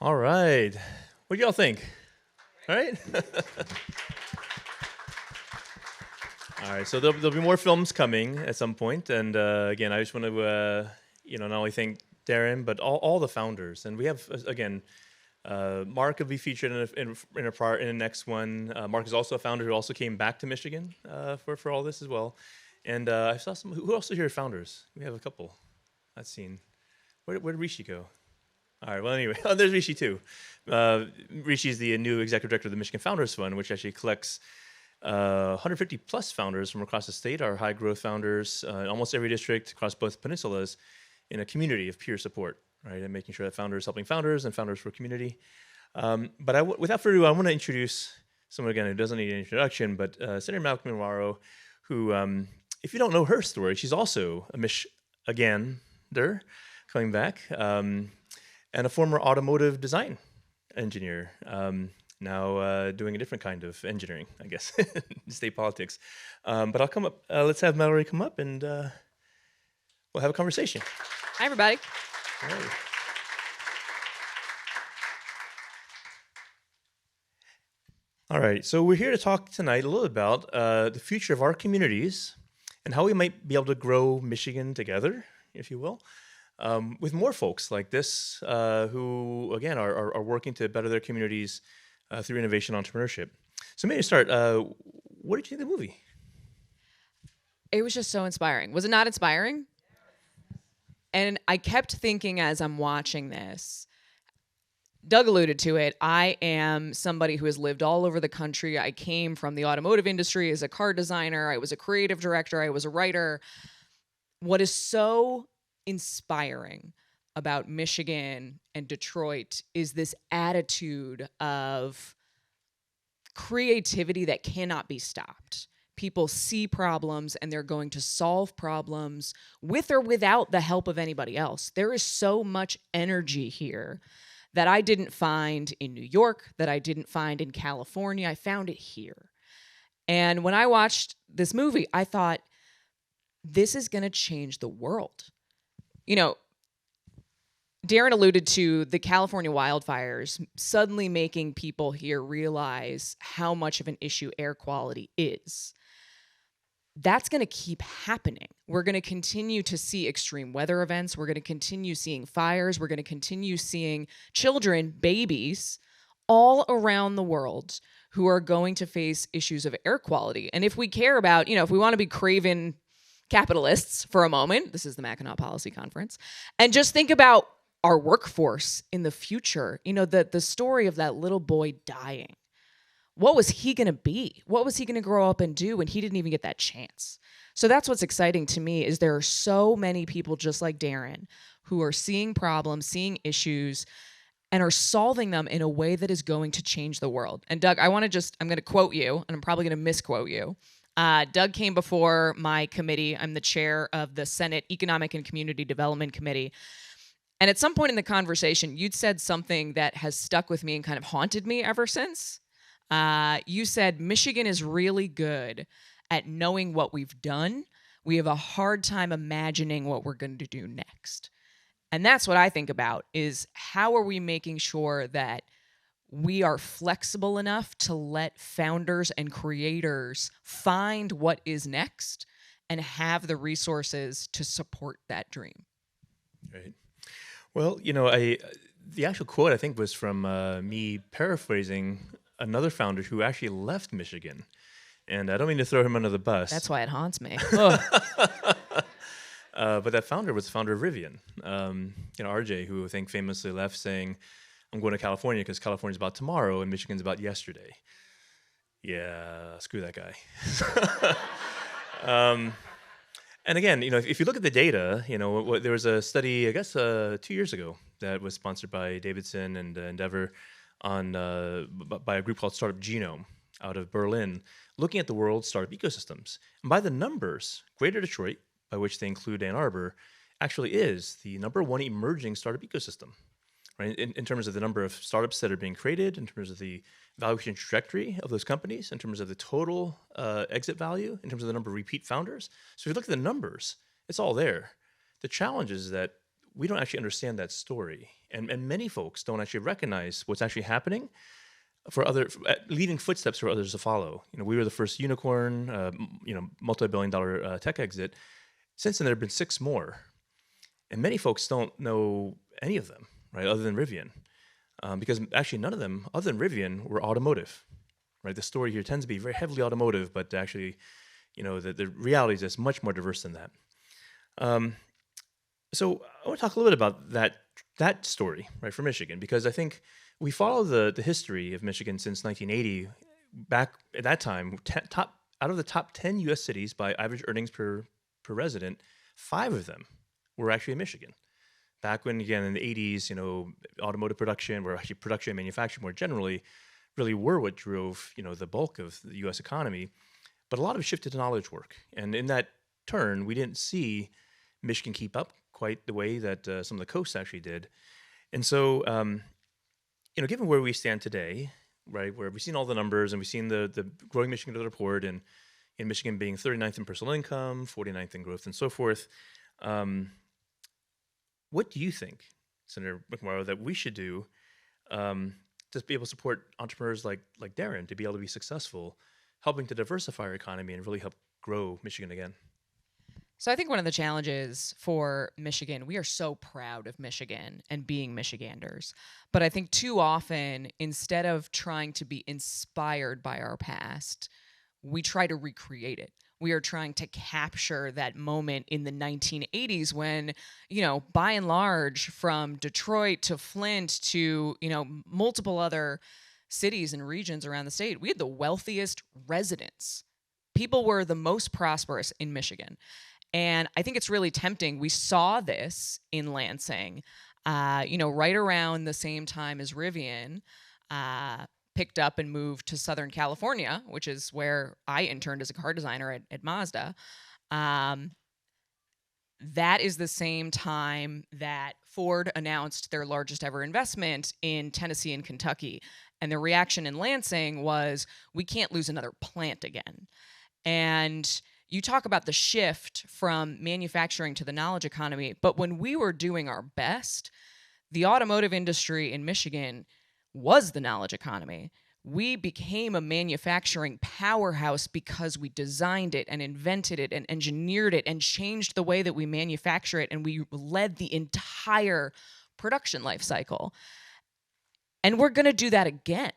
All right. What do y'all think? All right? All right, so there'll be more films coming at some point. And again, I just want to, not only thank Darren, but all the founders. And we have, again, Mark will be featured in the next one. Mark is also a founder who also came back to Michigan for all this as well. And I saw some, who else here are founders? We have a couple I've seen. Where did Rishi go? All right, well, anyway, there's Rishi too. Rishi is the new executive director of the Michigan Founders Fund, which actually collects 150 plus founders from across the state, our high growth founders in almost every district across both peninsulas in a community of peer support, right? And making sure that founders helping founders and founders for community. But without further ado, I want to introduce someone again who doesn't need an introduction, but Senator Mallory McMorrow, who, if you don't know her story, she's also a Michigander coming back. And a former automotive design engineer, now doing a different kind of engineering, I guess, state politics. But I'll come up. Let's have Mallory come up, and we'll have a conversation. Hi, everybody. All right. All right, so we're here to talk tonight a little about the future of our communities and how we might be able to grow Michigan together, if you will. With more folks like this who, again, are working to better their communities through innovation entrepreneurship. So maybe to start, what did you think of the movie? It was just so inspiring. Was it not inspiring? And I kept thinking as I'm watching this, Doug alluded to it, I am somebody who has lived all over the country. I came from the automotive industry as a car designer. I was a creative director. I was a writer. What is so inspiring about Michigan and Detroit is this attitude of creativity that cannot be stopped. People see problems and they're going to solve problems with or without the help of anybody else. There is so much energy here that I didn't find in New York, that I didn't find in California. I found it here. And when I watched this movie, I thought, this is going to change the world. You know, Darren alluded to the California wildfires suddenly making people here realize how much of an issue air quality is. That's going to keep happening. We're going to continue to see extreme weather events. We're going to continue seeing fires. We're going to continue seeing children, babies, all around the world who are going to face issues of air quality. And if we care about, if we want to be craven capitalists for a moment, this is the Mackinac Policy Conference, and just think about our workforce in the future. The story of that little boy dying. What was he going to be? What was he going to grow up and do when he didn't even get that chance? So that's what's exciting to me is there are so many people just like Darren who are seeing problems, seeing issues, and are solving them in a way that is going to change the world. And Doug, I'm going to quote you, and I'm probably going to misquote you. Doug came before my committee. I'm the chair of the Senate Economic and Community Development Committee. And at some point in the conversation, you'd said something that has stuck with me and kind of haunted me ever since. You said, Michigan is really good at knowing what we've done. We have a hard time imagining what we're going to do next. And that's what I think about is how are we making sure that we are flexible enough to let founders and creators find what is next and have the resources to support that dream. Right. Well, the actual quote I think was from me paraphrasing another founder who actually left Michigan. And I don't mean to throw him under the bus. That's why it haunts me. But that founder was the founder of Rivian. RJ, who I think famously left saying, I'm going to California because California's about tomorrow and Michigan's about yesterday. Yeah, screw that guy. And again, if you look at the data, there was a study, I guess, 2 years ago that was sponsored by Davidson and Endeavor by a group called Startup Genome out of Berlin, looking at the world's startup ecosystems. And by the numbers, Greater Detroit, by which they include Ann Arbor, actually is the number one emerging startup ecosystem. Right? In terms of the number of startups that are being created, in terms of the valuation trajectory of those companies, in terms of the total exit value, in terms of the number of repeat founders. So if you look at the numbers, it's all there. The challenge is that we don't actually understand that story. And many folks don't actually recognize what's actually happening leaving footsteps for others to follow. We were the first unicorn, multi-billion-dollar tech exit. Since then, there have been 6 more. And many folks don't know any of them, right, other than Rivian. Because actually none of them, other than Rivian, were automotive, right? The story here tends to be very heavily automotive, but actually, the reality is it's much more diverse than that. So I want to talk a little bit about that story, right, for Michigan, because I think we follow the history of Michigan since 1980. Back at that time, out of the top 10 U.S. cities by average earnings per resident, 5 of them were actually in Michigan. Back when, again, in the 80s, automotive production, or actually production and manufacturing more generally, really were what drove, the bulk of the U.S. economy. But a lot of it shifted to knowledge work. And in that turn, we didn't see Michigan keep up quite the way that some of the coasts actually did. And so, given where we stand today, right, where we've seen all the numbers and we've seen the growing Michigan report, and in Michigan being 39th in personal income, 49th in growth, and so forth, what do you think, Senator McMorrow, that we should do to be able to support entrepreneurs like Darren to be able to be successful, helping to diversify our economy and really help grow Michigan again? So I think one of the challenges for Michigan, we are so proud of Michigan and being Michiganders. But I think too often, instead of trying to be inspired by our past, we try to recreate it. We are trying to capture that moment in the 1980s when, by and large, from Detroit to Flint to, multiple other cities and regions around the state, we had the wealthiest residents. People were the most prosperous in Michigan. And I think it's really tempting. We saw this in Lansing, right around the same time as Rivian picked up and moved to Southern California, which is where I interned as a car designer at Mazda. That is the same time that Ford announced their largest ever investment in Tennessee and Kentucky. And the reaction in Lansing was, we can't lose another plant again. And you talk about the shift from manufacturing to the knowledge economy, but when we were doing our best, the automotive industry in Michigan was the knowledge economy. We became a manufacturing powerhouse because we designed it and invented it and engineered it and changed the way that we manufacture it, and we led the entire production life cycle. And we're going to do that again.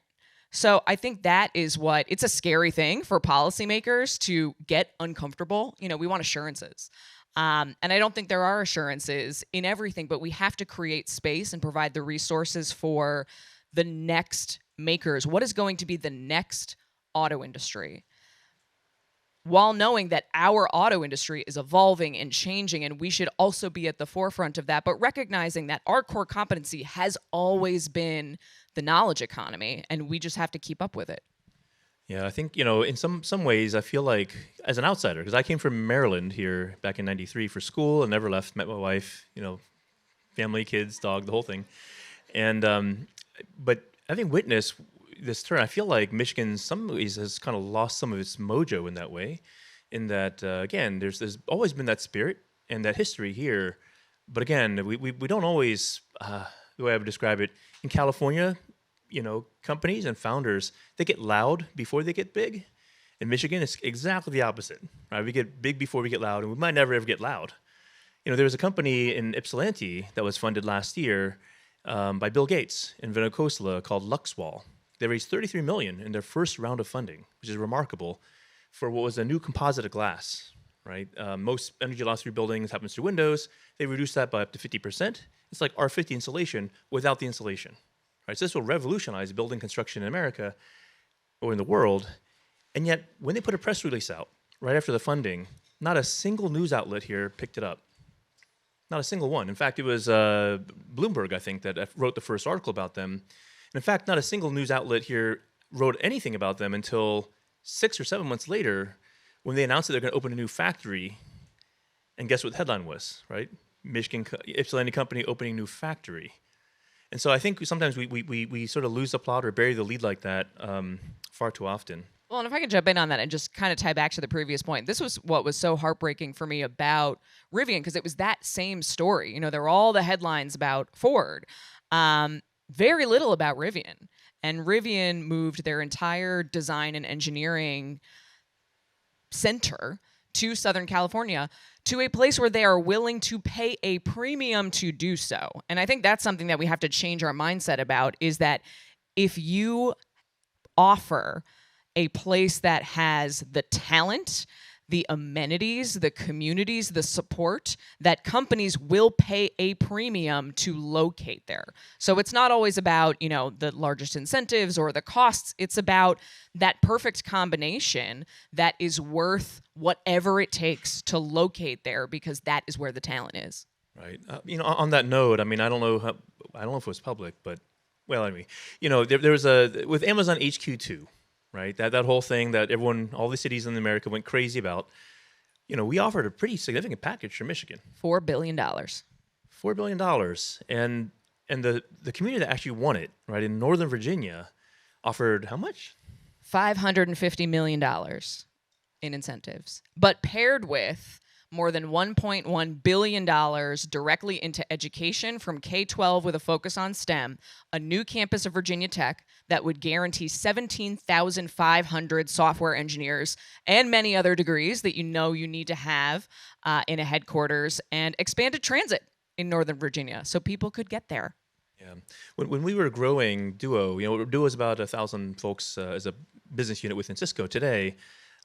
So I think that is it's a scary thing for policymakers to get uncomfortable. We want assurances. And I don't think there are assurances in everything, but we have to create space and provide the resources for the next makers. What is going to be the next auto industry? While knowing that our auto industry is evolving and changing, and we should also be at the forefront of that, but recognizing that our core competency has always been the knowledge economy, and we just have to keep up with it. Yeah, I think, in some ways, I feel like, as an outsider, because I came from Maryland here back in 93 for school and never left, met my wife, family, kids, dog, the whole thing. And, but having witnessed this turn, I feel like Michigan, in some ways, has kind of lost some of its mojo in that way. In that, again, there's always been that spirit and that history here. But again, we don't always, the way I would describe it, in California, companies and founders, they get loud before they get big. In Michigan, it's exactly the opposite, right? We get big before we get loud, and we might never ever get loud. There was a company in Ypsilanti that was funded last year by Bill Gates in Venezuela called Luxwall. They raised $33 million in their first round of funding, which is remarkable for what was a new composite of glass, right? Most energy loss through buildings happens through windows. They reduced that by up to 50%. It's like R50 insulation without the insulation, right? So this will revolutionize building construction in America or in the world. And yet, when they put a press release out right after the funding, not a single news outlet here picked it up. Not a single one. In fact, it was Bloomberg, I think, that wrote the first article about them. And in fact, not a single news outlet here wrote anything about them until 6 or 7 months later, when they announced that they're going to open a new factory. And guess what the headline was, right? Michigan Ypsilanti company opening new factory. And so I think sometimes we sort of lose the plot or bury the lead like that far too often. Well, and if I can jump in on that and just kind of tie back to the previous point, this was what was so heartbreaking for me about Rivian, because it was that same story. You know, there were all the headlines about Ford, very little about Rivian. And Rivian moved their entire design and engineering center to Southern California, to a place where they are willing to pay a premium to do so. And I think that's something that we have to change our mindset about, is that if you offer a place that has the talent, the amenities, the communities, the support, that companies will pay a premium to locate there. So it's not always about, you know, the largest incentives or the costs. It's about that perfect combination that is worth whatever it takes to locate there, because that is where the talent is. Right. You know, on that note, I mean, I don't know if it was public, but well, anyway, you know, there was with Amazon HQ2, right? That whole thing that all the cities in America went crazy about. You know, we offered a pretty significant package for Michigan. $4 billion. $4 billion, and the community that actually won it, right, in Northern Virginia, offered how much? $550 million in incentives, but paired with more than $1.1 billion directly into education from K-12 with a focus on STEM, a new campus of Virginia Tech that would guarantee 17,500 software engineers and many other degrees that you know you need to have in a headquarters, and expanded transit in Northern Virginia so people could get there. Yeah. When we were growing Duo, you know, Duo is about 1,000 folks as a business unit within Cisco today.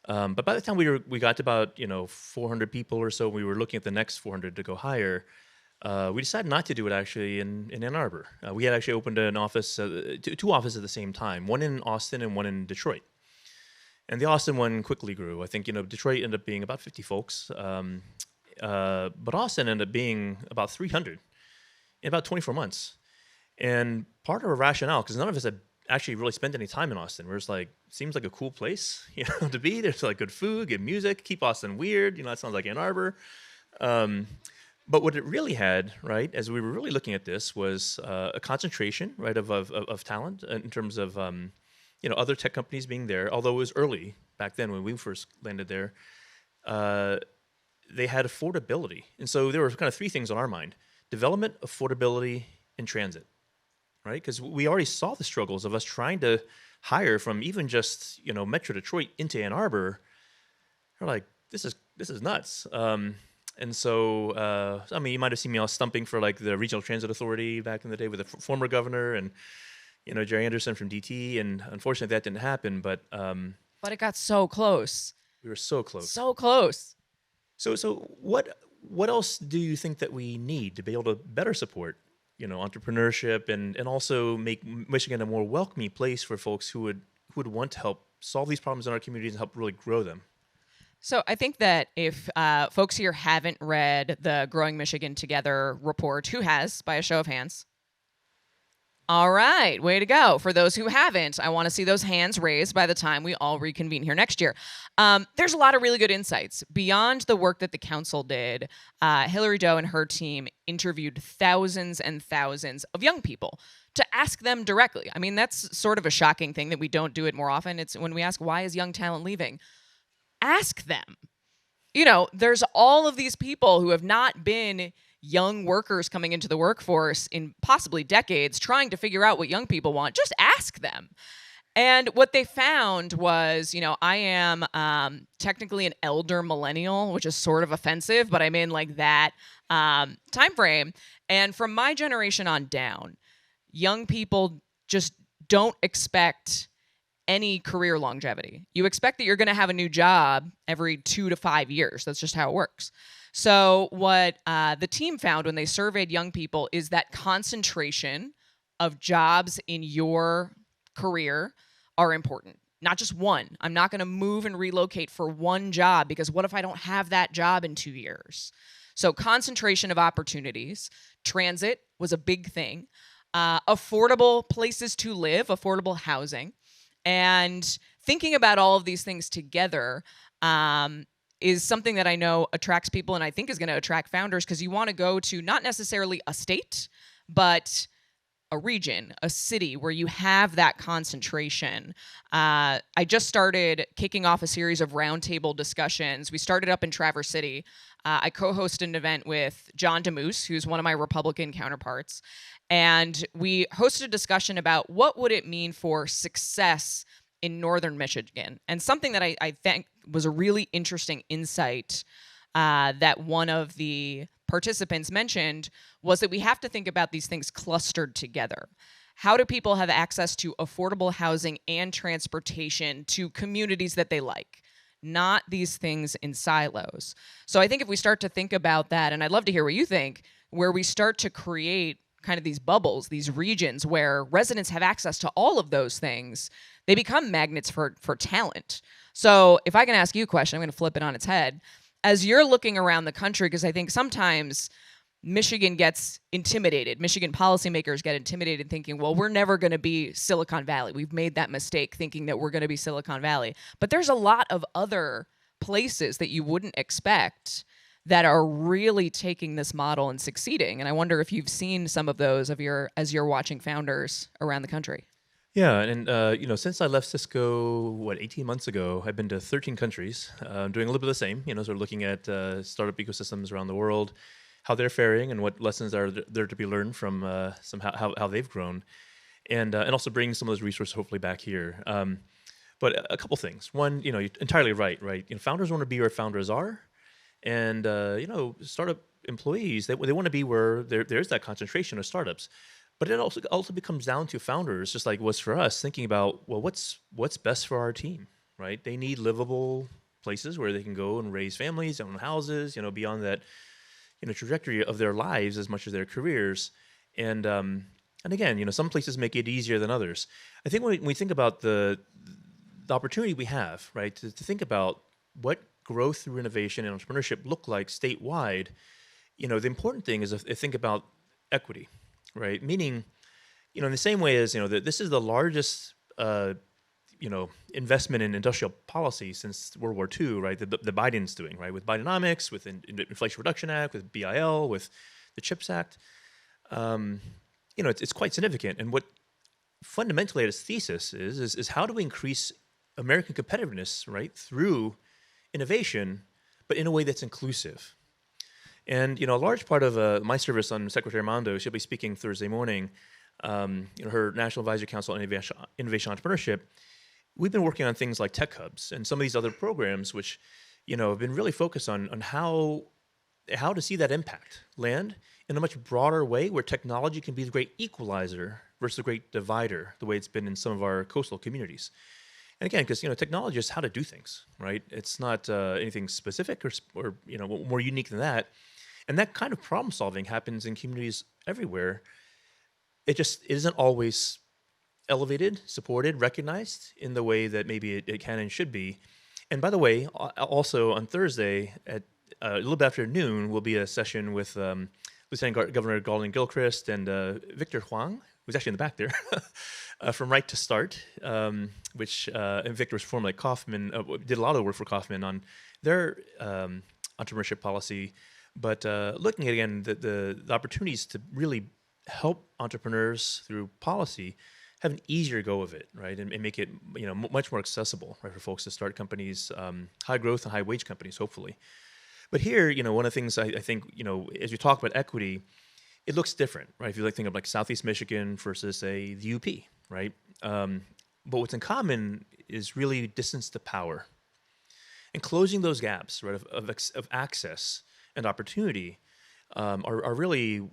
But by the time we got to about 400 people or so, we were looking at the next 400 to go higher. We decided not to do it actually in Ann Arbor. We had actually opened an office, two offices at the same time, one in Austin and one in Detroit. And the Austin one quickly grew. I think Detroit ended up being about 50 folks, but Austin ended up being about 300 in about 24 months. And part of our rationale, because none of us had actually really spent any time in Austin. We're just like, seems like a cool place, to be. There's like good food, good music, keep Austin weird. That sounds like Ann Arbor. But what it really had, right, as we were really looking at this, was a concentration, right, of talent in terms of, other tech companies being there. Although it was early back then when we first landed there, they had affordability. And so there were kind of three things on our mind: development, affordability, and transit. Right, because we already saw the struggles of us trying to hire from even just Metro Detroit into Ann Arbor. We're like, this is nuts. And so I mean, you might have seen me all stumping for like the Regional Transit Authority back in the day with the former governor and Jerry Anderson from DT, and unfortunately that didn't happen. But it got so close. We were so close. So close. So what else do you think that we need to be able to better support entrepreneurship and also make Michigan a more welcoming place for folks who would want to help solve these problems in our communities and help really grow them? So I think that if folks here haven't read the Growing Michigan Together report, who has, by a show of hands? All right, way to go. For those who haven't, I want to see those hands raised by the time we all reconvene here next year. There's a lot of really good insights. Beyond the work that the council did, Hillary Doe and her team interviewed thousands and thousands of young people to ask them directly. I mean, that's sort of a shocking thing that we don't do it more often. It's when we ask, why is young talent leaving? Ask them. There's all of these people who have not been young workers coming into the workforce in possibly decades, trying to figure out what young people want. Just ask them. And what they found was, I am technically an elder millennial, which is sort of offensive, but I'm in like that time frame. And from my generation on down, young people just don't expect any career longevity. You expect that you're going to have a new job every 2 to 5 years. That's just how it works. So what the team found when they surveyed young people is that concentration of jobs in your career are important. Not just one. I'm not going to move and relocate for one job, because what if I don't have that job in 2 years? So concentration of opportunities. Transit was a big thing. Affordable places to live, affordable housing. And thinking about all of these things together is something that I know attracts people, and I think is going to attract founders, because you want to go to not necessarily a state, but a region, a city where you have that concentration. I just started kicking off a series of roundtable discussions. We started up in Traverse City. I co-hosted an event with John DeMoose, who's one of my Republican counterparts, and we hosted a discussion about what would it mean for success in northern Michigan. And something that I think was a really interesting insight that one of the participants mentioned was that we have to think about these things clustered together. How do people have access to affordable housing and transportation to communities that they like? Not these things in silos. So I think if we start to think about that, and I'd love to hear what you think, where we start to create kind of these bubbles, these regions where residents have access to all of those things, they become magnets for talent. So if I can ask you a question, I'm going to flip it on its head. As you're looking around the country, because I think sometimes Michigan gets intimidated. Michigan policymakers get intimidated thinking, well, we're never going to be Silicon Valley. We've made that mistake thinking that we're going to be Silicon Valley. But there's a lot of other places that you wouldn't expect that are really taking this model and succeeding. And I wonder if you've seen some of those as you're watching founders around the country. Yeah, and since I left Cisco, 18 months ago, I've been to 13 countries, doing a little bit of the same. Sort of looking at startup ecosystems around the world, how they're faring, and what lessons are there to be learned from how they've grown, and also bringing some of those resources hopefully back here. But a couple things. One, you're entirely right. Founders want to be where founders are, and startup employees they want to be where there's that concentration of startups. But it also becomes down to founders, just like it was for us, thinking about, well, what's best for our team, right? They need livable places where they can go and raise families, own houses, be on that, trajectory of their lives as much as their careers. And again, some places make it easier than others. I think when we think about the opportunity we have, right, to think about what growth through innovation and entrepreneurship look like statewide, the important thing is to think about equity. Right, meaning, in the same way as that this is the largest, investment in industrial policy since World War II. Right, the Biden's doing right with Bidenomics, with Inflation Reduction Act, with BIL, with the CHIPS Act. It's quite significant. And what fundamentally at its thesis is how do we increase American competitiveness, right, through innovation, but in a way that's inclusive. And a large part of my service on Secretary Armando, she'll be speaking Thursday morning. Her National Advisory Council on Innovation Entrepreneurship. We've been working on things like tech hubs and some of these other programs, which have been really focused on how to see that impact land in a much broader way, where technology can be the great equalizer versus the great divider, the way it's been in some of our coastal communities. And again, because technology is how to do things, right? It's not anything specific or more unique than that. And that kind of problem solving happens in communities everywhere. It just isn't always elevated, supported, recognized in the way that maybe it can and should be. And by the way, also on Thursday at a little bit after noon will be a session with Lieutenant Governor Gordon Gilchrist and Victor Huang, who's actually in the back there, from Right to Start, which and Victor was formerly at Kauffman, did a lot of the work for Kauffman on their entrepreneurship policy. But looking at, again, the opportunities to really help entrepreneurs through policy have an easier go of it, right, and make it much more accessible, right, for folks to start companies, high growth and high wage companies, hopefully. But here, one of the things I think, as we talk about equity, it looks different, right? If you think of like Southeast Michigan versus, say, the UP, right? But what's in common is really distance to power, and closing those gaps, right, of access and opportunity are really,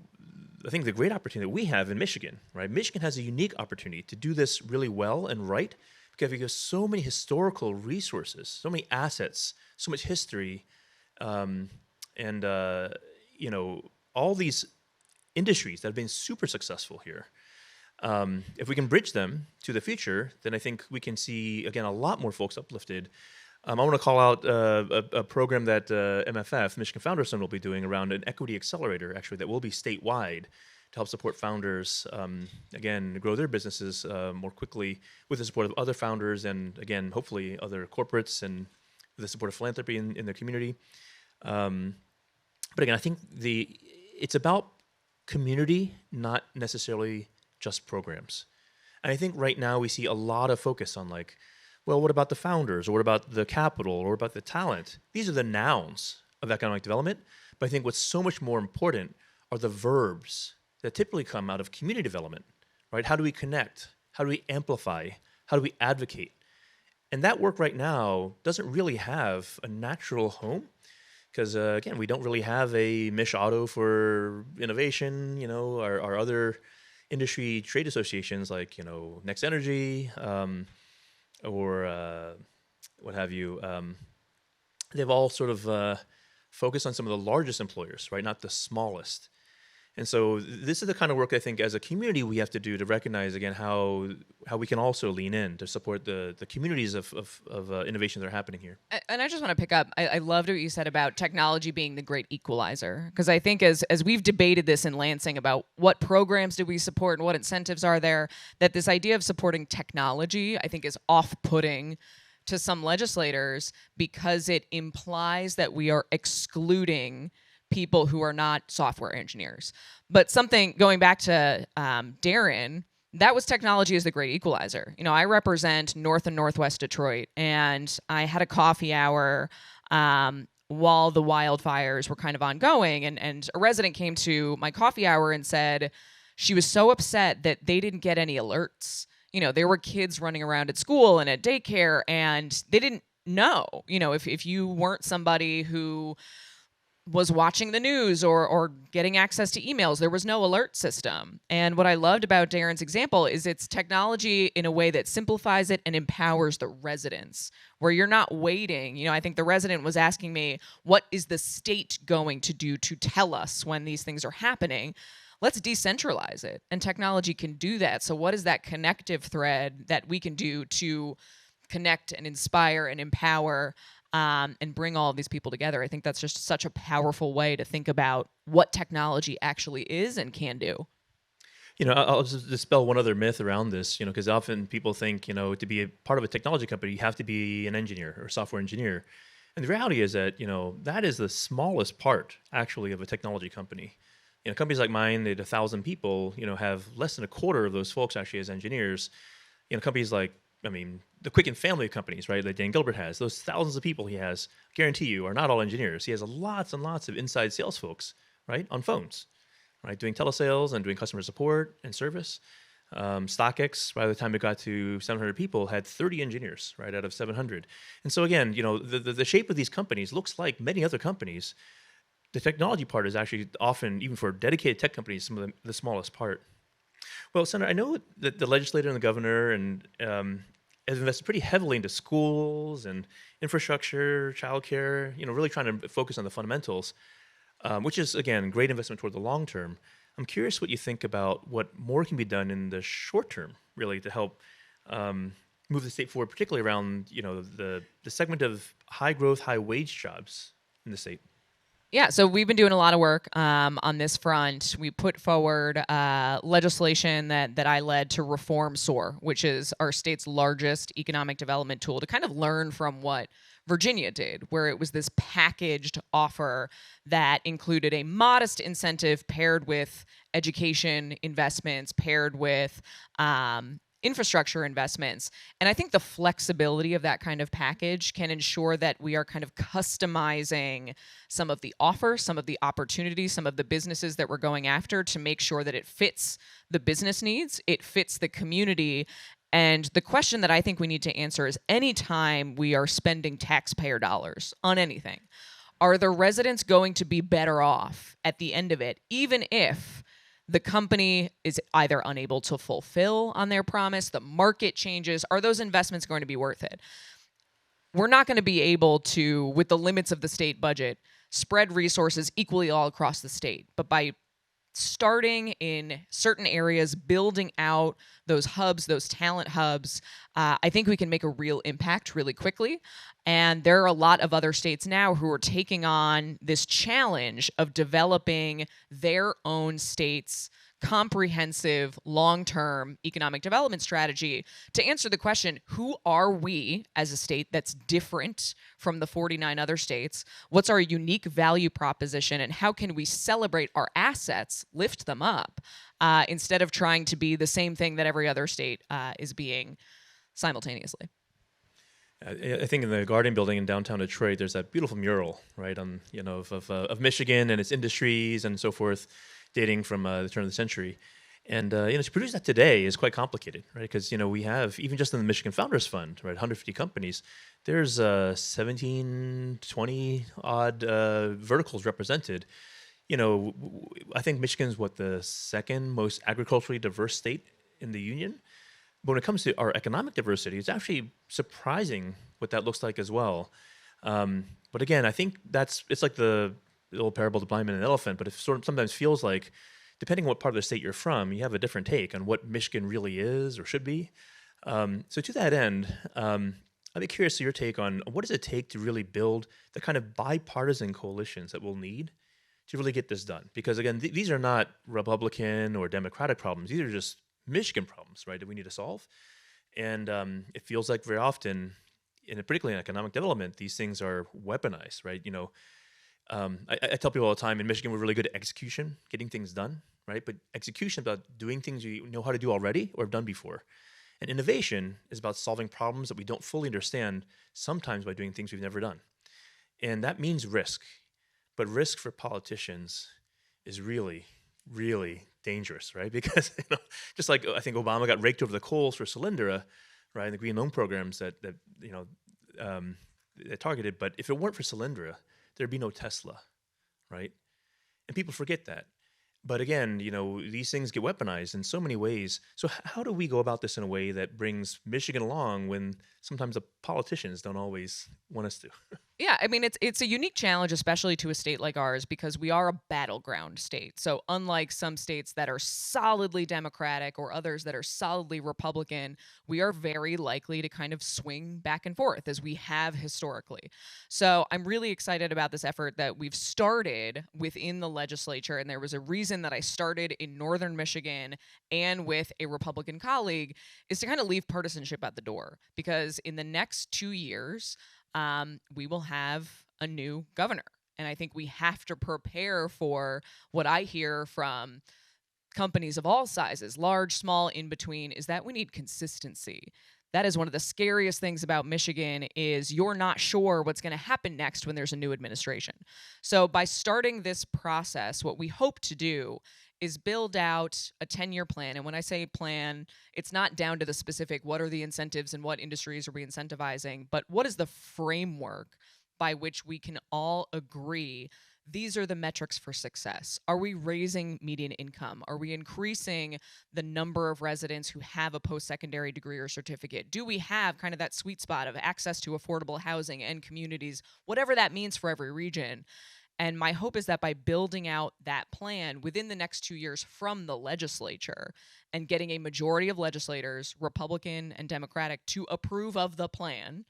I think, the great opportunity that we have in Michigan, right? Michigan has a unique opportunity to do this really well and right because we have so many historical resources, so many assets, so much history, and all these industries that have been super successful here. If we can bridge them to the future, then I think we can see, again, a lot more folks uplifted. I want to call out a program that MFF, Michigan Founders Fund, will be doing around an equity accelerator, actually, that will be statewide to help support founders, again, grow their businesses more quickly with the support of other founders and, again, hopefully other corporates and with the support of philanthropy in their community. But again, I think it's about community, not necessarily just programs. And I think right now we see a lot of focus on like, well, what about the founders, or what about the capital, or what about the talent? These are the nouns of economic development. But I think what's so much more important are the verbs that typically come out of community development, right? How do we connect? How do we amplify? How do we advocate? And that work right now doesn't really have a natural home because, again, we don't really have a Mish Auto for innovation, our other industry trade associations like, Next Energy or what have you. They've all sort of focused on some of the largest employers, right? Not the smallest. And so this is the kind of work I think as a community we have to do to recognize, again, how we can also lean in to support the communities of innovation that are happening here. And I just want to pick up, I loved what you said about technology being the great equalizer. Because I think as we've debated this in Lansing about what programs do we support and what incentives are there, that this idea of supporting technology, I think, is off-putting to some legislators because it implies that we are excluding people who are not software engineers. But something, going back to Darren, that was technology as the great equalizer. I represent North and Northwest Detroit, and I had a coffee hour while the wildfires were kind of ongoing, and a resident came to my coffee hour and said she was so upset that they didn't get any alerts. There were kids running around at school and at daycare, and they didn't know, if you weren't somebody who was watching the news or getting access to emails, there was no alert system. And what I loved about Darren's example is it's technology in a way that simplifies it and empowers the residents, where you're not waiting. I think the resident was asking me, what is the state going to do to tell us when these things are happening? Let's decentralize it. And technology can do that. So what is that connective thread that we can do to connect and inspire and empower and bring all of these people together? I think that's just such a powerful way to think about what technology actually is and can do. I'll just dispel one other myth around this, because often people think, to be a part of a technology company, you have to be an engineer or software engineer. And the reality is that, that is the smallest part, actually, of a technology company. Companies like mine, they had 1,000 people, have less than a quarter of those folks actually as engineers. Companies like, the Quicken family of companies, right, that Dan Gilbert has, those thousands of people he has, guarantee you, are not all engineers. He has lots and lots of inside sales folks, right, on phones, right, doing telesales and doing customer support and service. StockX, by the time it got to 700 people, had 30 engineers, right, out of 700. And so again, the shape of these companies looks like many other companies. The technology part is actually often, even for dedicated tech companies, some of the smallest part. Well, Senator, I know that the legislator and the governor and has invested pretty heavily into schools and infrastructure, childcare, really trying to focus on the fundamentals, which is, again, great investment toward the long term. I'm curious what you think about what more can be done in the short term, really, to help move the state forward, particularly around, the segment of high growth, high wage jobs in the state. Yeah, so we've been doing a lot of work on this front. We put forward legislation that I led to reform SOAR, which is our state's largest economic development tool, to kind of learn from what Virginia did, where it was this packaged offer that included a modest incentive paired with education investments, paired with infrastructure investments. And I think the flexibility of that kind of package can ensure that we are kind of customizing some of the offer, some of the opportunities, some of the businesses that we're going after to make sure that it fits the business needs, it fits the community. And the question that I think we need to answer is, anytime we are spending taxpayer dollars on anything, are the residents going to be better off at the end of it, even if the company is either unable to fulfill on their promise, the market changes, are those investments going to be worth it? We're not going to be able to, with the limits of the state budget, spread resources equally all across the state. But by starting in certain areas, building out those hubs, those talent hubs, I think we can make a real impact really quickly. And there are a lot of other states now who are taking on this challenge of developing their own state's comprehensive, long-term economic development strategy to answer the question, who are we as a state that's different from the 49 other states? What's our unique value proposition, and how can we celebrate our assets, lift them up, instead of trying to be the same thing that every other state is being simultaneously? I think in the Guardian Building in downtown Detroit, there's that beautiful mural, right, on of Michigan and its industries and so forth, dating from the turn of the century. And to produce that today is quite complicated, right? Because we have, even just in the Michigan Founders Fund, right, 150 companies, there's 17, 20 odd verticals represented. I think Michigan's the second most agriculturally diverse state in the union. But when it comes to our economic diversity, it's actually surprising what that looks like as well. But again, I think it's like the old parable of the blind man and the elephant, but it sometimes feels like, depending on what part of the state you're from, you have a different take on what Michigan really is or should be. So to that end, I'd be curious to your take on what does it take to really build the kind of bipartisan coalitions that we'll need to really get this done? Because again, these are not Republican or Democratic problems. These are just Michigan problems, right, that we need to solve. And it feels like very often, particularly in economic development, these things are weaponized, right? I tell people all the time, in Michigan, we're really good at execution, getting things done, right? But execution is about doing things you know how to do already or have done before. And innovation is about solving problems that we don't fully understand, sometimes by doing things we've never done. And that means risk. But risk for politicians is really, really dangerous, right? Because just like I think Obama got raked over the coals for Solyndra, right, and the green loan programs that targeted. But if it weren't for Solyndra, there'd be no Tesla, right? And people forget that. But again, these things get weaponized in so many ways. So how do we go about this in a way that brings Michigan along when sometimes the politicians don't always want us to? Yeah, I mean, it's a unique challenge, especially to a state like ours, because we are a battleground state. So unlike some states that are solidly Democratic or others that are solidly Republican, we are very likely to kind of swing back and forth, as we have historically. So I'm really excited about this effort that we've started within the legislature. And there was a reason that I started in northern Michigan and with a Republican colleague, is to kind of leave partisanship at the door. Because in the next 2 years, we will have a new governor. And I think we have to prepare for what I hear from companies of all sizes, large, small, in between, is that we need consistency. That is one of the scariest things about Michigan, is you're not sure what's going to happen next when there's a new administration. So by starting this process, what we hope to do is build out a 10-year plan. And when I say plan, it's not down to the specific, what are the incentives and what industries are we incentivizing, but what is the framework by which we can all agree these are the metrics for success? Are we raising median income? Are we increasing the number of residents who have a post-secondary degree or certificate? Do we have kind of that sweet spot of access to affordable housing and communities, whatever that means for every region? And my hope is that by building out that plan within the next 2 years from the legislature and getting a majority of legislators, Republican and Democratic, to approve of the plan,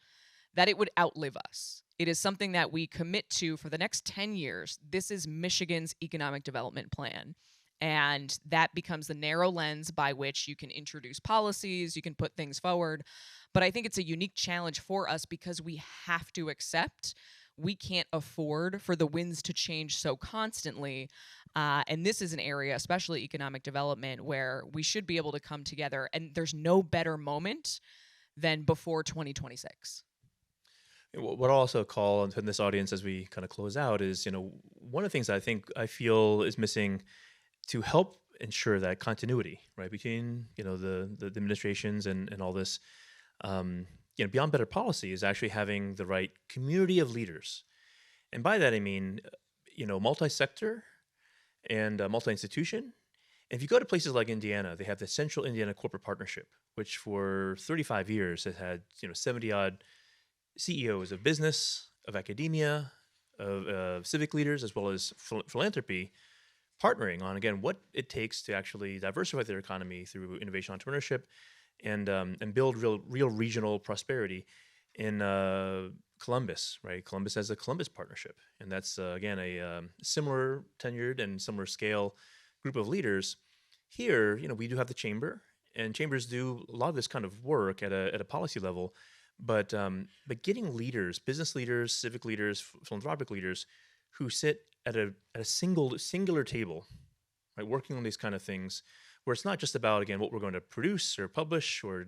that it would outlive us. It is something that we commit to for the next 10 years. This is Michigan's economic development plan. And that becomes the narrow lens by which you can introduce policies, you can put things forward. But I think it's a unique challenge for us because we have to accept we can't afford for the winds to change so constantly. And this is an area, especially economic development, where we should be able to come together. And there's no better moment than before 2026. What I'll also call in this audience as we kind of close out is, one of the things I feel is missing to help ensure that continuity, right, between, the administrations and all this, beyond better policy is actually having the right community of leaders. And by that, I mean, multi-sector and multi-institution. And if you go to places like Indiana, they have the Central Indiana Corporate Partnership, which for 35 years has had, 70 odd CEOs of business, of academia, of civic leaders, as well as philanthropy, partnering on, again, what it takes to actually diversify their economy through innovation entrepreneurship and build real regional prosperity in Columbus, right? Columbus has a Columbus Partnership, and that's again a similar tenured and similar scale group of leaders. Here, we do have the chamber, and chambers do a lot of this kind of work at a policy level. But getting leaders, business leaders, civic leaders, philanthropic leaders, who sit at a singular table, right, working on these kind of things, where it's not just about, again, what we're going to produce or publish or